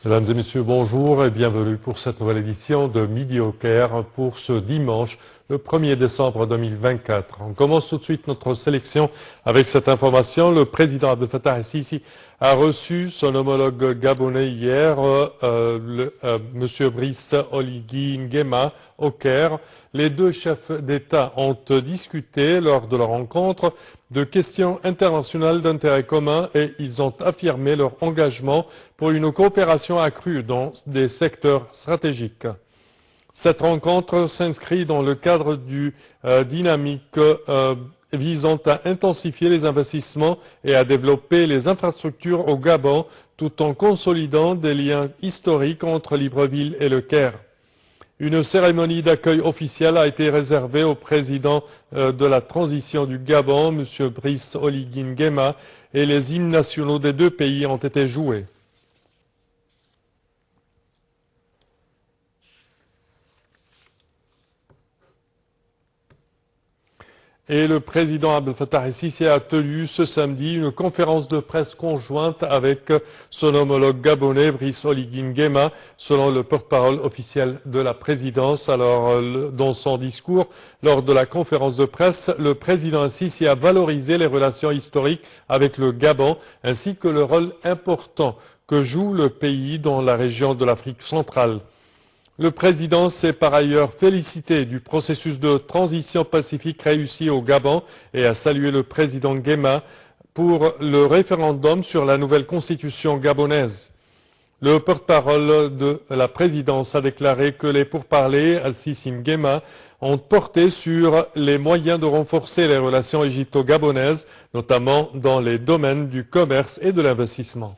Mesdames et messieurs, bonjour et bienvenue pour cette nouvelle édition de Midi au Caire pour ce dimanche, le 1er décembre 2024. On commence tout de suite notre sélection avec cette information. Le président Abdel Fattah el-Sisi a reçu son homologue gabonais hier, M. Brice Oligui Nguema, au Caire. Les deux chefs d'État ont discuté lors de leur rencontre de questions internationales d'intérêt commun et ils ont affirmé leur engagement pour une coopération accrue dans des secteurs stratégiques. Cette rencontre s'inscrit dans le cadre du dynamique visant à intensifier les investissements et à développer les infrastructures au Gabon tout en consolidant des liens historiques entre Libreville et le Caire. Une cérémonie d'accueil officielle a été réservée au président de la transition du Gabon, M. Brice Oligui Nguema, et les hymnes nationaux des deux pays ont été joués. Et le président Abdel Fattah el-Sisi a tenu ce samedi une conférence de presse conjointe avec son homologue gabonais Brice Oligui Nguema, selon le porte-parole officiel de la présidence. Alors, dans son discours, lors de la conférence de presse, le président el-Sisi a valorisé les relations historiques avec le Gabon, ainsi que le rôle important que joue le pays dans la région de l'Afrique centrale. Le président s'est par ailleurs félicité du processus de transition pacifique réussi au Gabon et a salué le président Nguema pour le référendum sur la nouvelle constitution gabonaise. Le porte-parole de la présidence a déclaré que les pourparlers el-Sisi Nguema ont porté sur les moyens de renforcer les relations égypto-gabonaises, notamment dans les domaines du commerce et de l'investissement.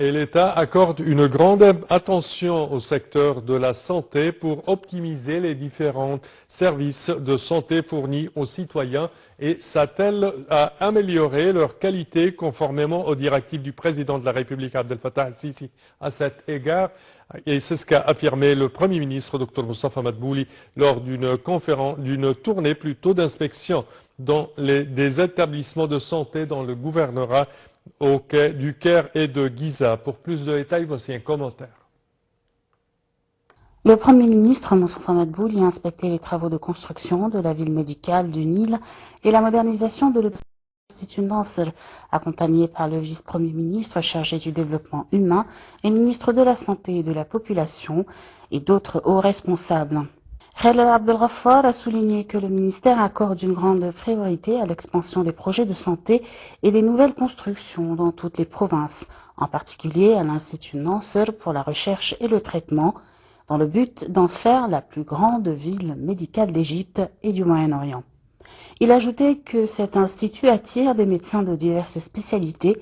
Et l'État accorde une grande attention au secteur de la santé pour optimiser les différents services de santé fournis aux citoyens et s'attelle à améliorer leur qualité conformément aux directives du président de la République Abdel Fattah el-Sisi à cet égard. Et c'est ce qu'a affirmé le Premier ministre Dr Moustapha Madbouli lors d'une tournée plutôt d'inspection dans des établissements de santé dans le gouvernorat du Caire et de Giza. Pour plus de détails, voici un commentaire. Le Premier ministre Moustapha Madbouli a inspecté les travaux de construction de la ville médicale du Nil et la modernisation de l'Institut Nasser, accompagné par le vice-premier ministre chargé du développement humain et ministre de la Santé et de la Population et d'autres hauts responsables. Khaled Abdelghaffar a souligné que le ministère accorde une grande priorité à l'expansion des projets de santé et des nouvelles constructions dans toutes les provinces, en particulier à l'Institut Nasser pour la recherche et le traitement, dans le but d'en faire la plus grande ville médicale d'Égypte et du Moyen-Orient. Il a ajouté que cet institut attire des médecins de diverses spécialités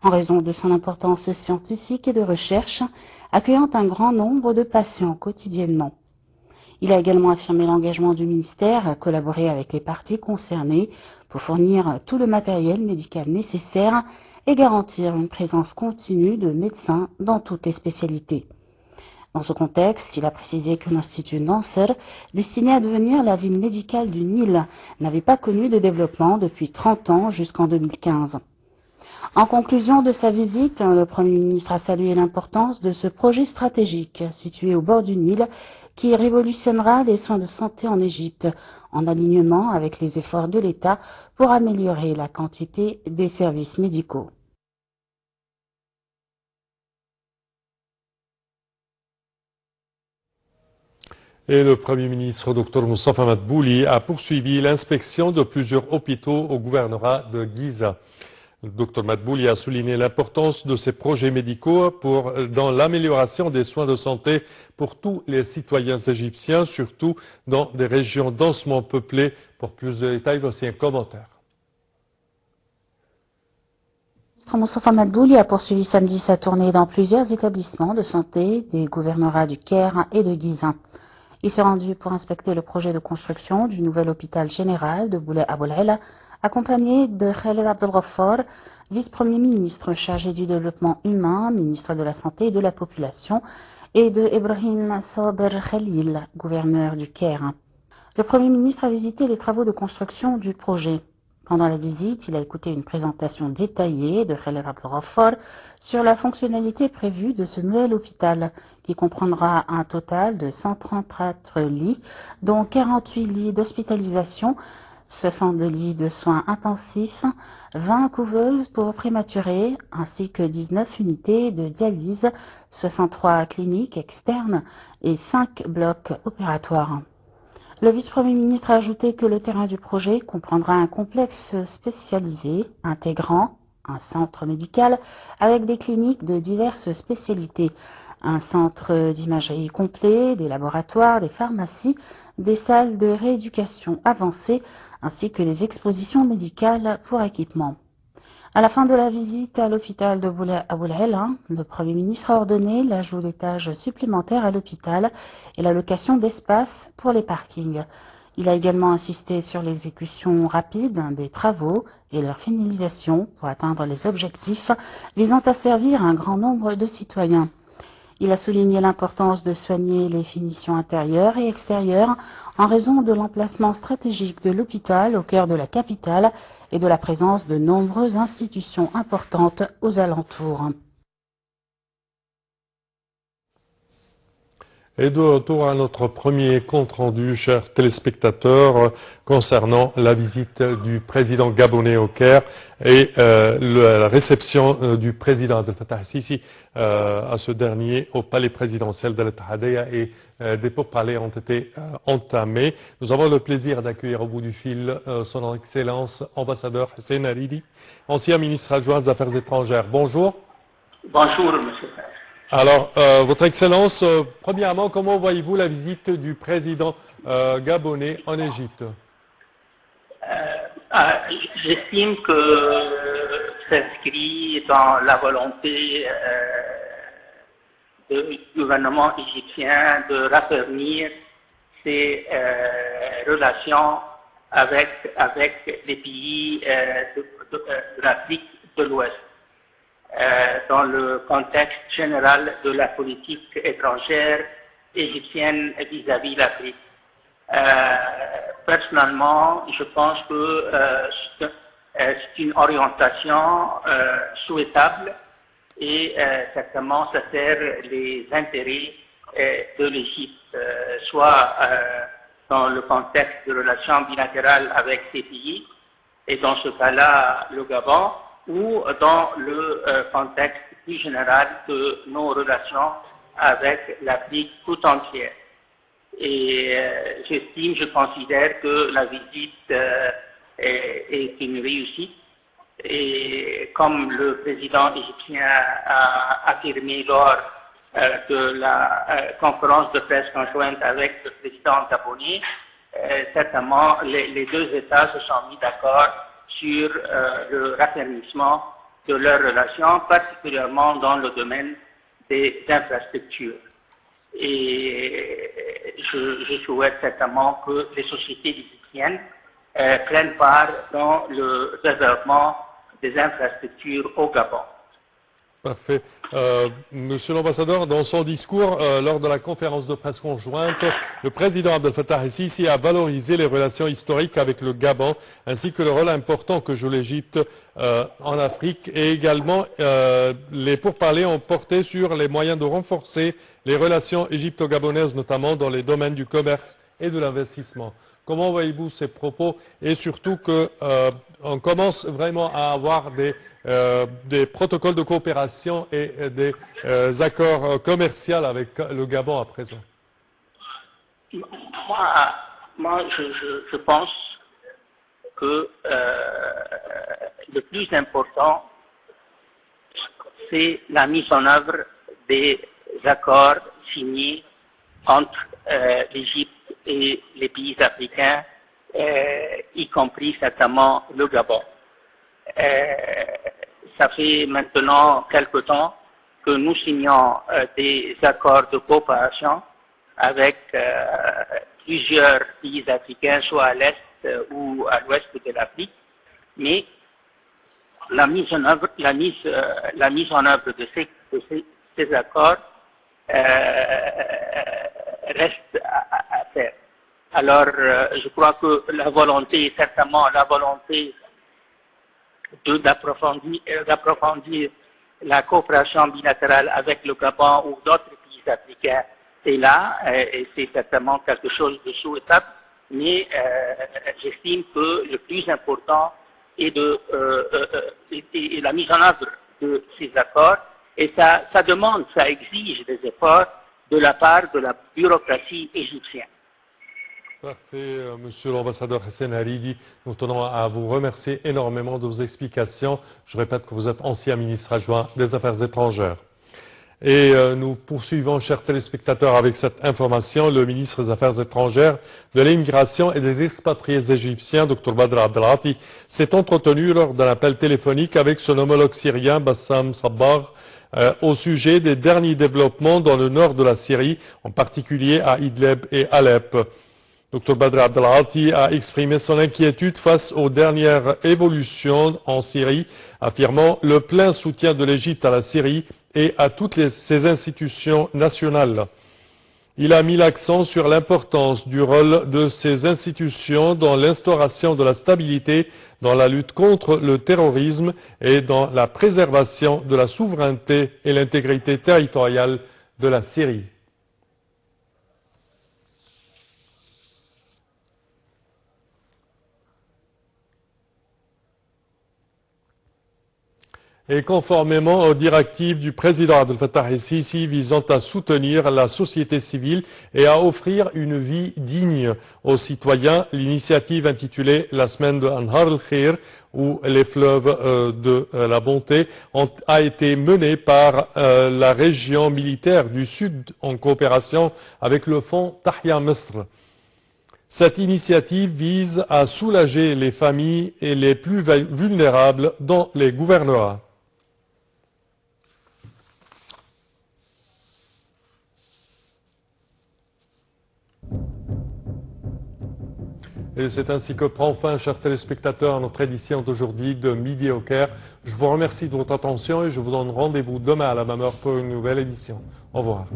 en raison de son importance scientifique et de recherche, accueillant un grand nombre de patients quotidiennement. Il a également affirmé l'engagement du ministère à collaborer avec les parties concernées pour fournir tout le matériel médical nécessaire et garantir une présence continue de médecins dans toutes les spécialités. Dans ce contexte, il a précisé que l'Institut Nasser, destiné à devenir la ville médicale du Nil, n'avait pas connu de développement depuis 30 ans jusqu'en 2015. En conclusion de sa visite, le Premier ministre a salué l'importance de ce projet stratégique situé au bord du Nil qui révolutionnera les soins de santé en Égypte, en alignement avec les efforts de l'État pour améliorer la quantité des services médicaux. Et le Premier ministre Dr Moustapha Madbouli a poursuivi l'inspection de plusieurs hôpitaux au gouvernorat de Giza. Le Dr Madbouli a souligné l'importance de ces projets médicaux dans l'amélioration des soins de santé pour tous les citoyens égyptiens, surtout dans des régions densément peuplées. Pour plus de détails, voici un commentaire. Moustapha Madbouli a poursuivi samedi sa tournée dans plusieurs établissements de santé des gouvernorats du Caire et de Giza. Il s'est rendu pour inspecter le projet de construction du nouvel hôpital général de Boulay Abou El, accompagné de Khaled Abdel Ghaffar, vice-premier ministre chargé du développement humain, ministre de la Santé et de la Population, et de Ibrahim Saber Khalil, gouverneur du Caire. Le Premier ministre a visité les travaux de construction du projet. Pendant la visite, il a écouté une présentation détaillée de Khaled Abdel Ghaffar sur la fonctionnalité prévue de ce nouvel hôpital, qui comprendra un total de 134 lits, dont 48 lits d'hospitalisation, 62 lits de soins intensifs, 20 couveuses pour prématurés, ainsi que 19 unités de dialyse, 63 cliniques externes et 5 blocs opératoires. Le vice-premier ministre a ajouté que le terrain du projet comprendra un complexe spécialisé intégrant un centre médical avec des cliniques de diverses spécialités, un centre d'imagerie complet, des laboratoires, des pharmacies, des salles de rééducation avancée ainsi que des expositions médicales pour équipement. À la fin de la visite à l'hôpital de Boulay Abou El, le Premier ministre a ordonné l'ajout d'étages supplémentaires à l'hôpital et l'allocation d'espace pour les parkings. Il a également insisté sur l'exécution rapide des travaux et leur finalisation pour atteindre les objectifs visant à servir un grand nombre de citoyens. Il a souligné l'importance de soigner les finitions intérieures et extérieures en raison de l'emplacement stratégique de l'hôpital au cœur de la capitale et de la présence de nombreuses institutions importantes aux alentours. Et de retour à notre premier compte rendu, chers téléspectateurs, concernant la visite du président gabonais au Caire et la réception du président Abdel Fattah el-Sisi à ce dernier au palais présidentiel de l'Ittihadiyya et des pourparlers ont été entamés. Nous avons le plaisir d'accueillir au bout du fil son Excellence ambassadeur Hussein Hariri, ancien ministre adjoint des Affaires étrangères. Bonjour. Bonjour, monsieur. Alors, Votre Excellence, premièrement, comment voyez-vous la visite du président gabonais en Égypte? J'estime que s'inscrit dans la volonté du gouvernement égyptien de raffermir ses relations avec les pays de l'Afrique de l'Ouest. Dans le contexte général de la politique étrangère égyptienne vis-à-vis de l'Afrique. Personnellement, je pense que c'est une orientation souhaitable et certainement ça sert les intérêts de l'Égypte, soit dans le contexte de relations bilatérales avec ces pays, et dans ce cas-là, le Gabon, ou dans le contexte plus général de nos relations avec l'Afrique tout entière. Et je considère que la visite est une réussite. Et comme le président égyptien a affirmé lors de la conférence de presse conjointe avec le président gabonais, certainement les deux États se sont mis d'accord sur le raffermissement de leurs relations, particulièrement dans le domaine des infrastructures. Et je souhaite certainement que les sociétés égyptiennes prennent part dans le développement des infrastructures au Gabon. Parfait. Monsieur l'ambassadeur, dans son discours lors de la conférence de presse conjointe, le président Abdel Fattah el-Sisi a valorisé les relations historiques avec le Gabon, ainsi que le rôle important que joue l'Égypte en Afrique, et également les pourparlers ont porté sur les moyens de renforcer les relations égypto-gabonaises, notamment dans les domaines du commerce et de l'investissement. Comment voyez-vous ces propos, et surtout qu'on commence vraiment à avoir des protocoles de coopération et des accords commerciaux avec le Gabon à présent? Moi je pense que le plus important, c'est la mise en œuvre des accords signés entre l'Égypte et les pays africains, y compris certainement le Gabon. Ça fait maintenant quelque temps que nous signons des accords de coopération avec plusieurs pays africains, soit à l'est ou à l'ouest de l'Afrique, mais la mise en œuvre de ces accords reste à faire. Alors, je crois que la volonté, certainement la volonté d'approfondir la coopération bilatérale avec le Gabon ou d'autres pays africains est là, et c'est certainement quelque chose de souhaitable, mais j'estime que le plus important est la mise en œuvre de ces accords, et ça exige des efforts de la part de la bureaucratie égyptienne. Parfait, Monsieur l'ambassadeur Hussein Hariri, nous tenons à vous remercier énormément de vos explications. Je répète que vous êtes ancien ministre adjoint des Affaires étrangères. Et nous poursuivons, chers téléspectateurs, avec cette information. Le ministre des Affaires étrangères, de l'immigration et des expatriés égyptiens, Dr Badr Abdelati, s'est entretenu lors d'un appel téléphonique avec son homologue syrien, Bassam Sabbar, au sujet des derniers développements dans le nord de la Syrie, en particulier à Idlib et Alep. Dr Badr Abdelati a exprimé son inquiétude face aux dernières évolutions en Syrie, affirmant le plein soutien de l'Égypte à la Syrie et à toutes ses institutions nationales. Il a mis l'accent sur l'importance du rôle de ces institutions dans l'instauration de la stabilité, dans la lutte contre le terrorisme et dans la préservation de la souveraineté et l'intégrité territoriale de la Syrie. Et conformément aux directives du président Abdel Fattah el-Sisi visant à soutenir la société civile et à offrir une vie digne aux citoyens, l'initiative intitulée La semaine de Anhar el-Khir, ou les fleuves de la bonté, a été menée par la région militaire du Sud en coopération avec le fonds Tahya Misr. Cette initiative vise à soulager les familles et les plus vulnérables dans les gouvernorats. Et c'est ainsi que prend fin, chers téléspectateurs, notre édition d'aujourd'hui de Midi au Caire. Je vous remercie de votre attention et je vous donne rendez-vous demain à la même heure pour une nouvelle édition. Au revoir.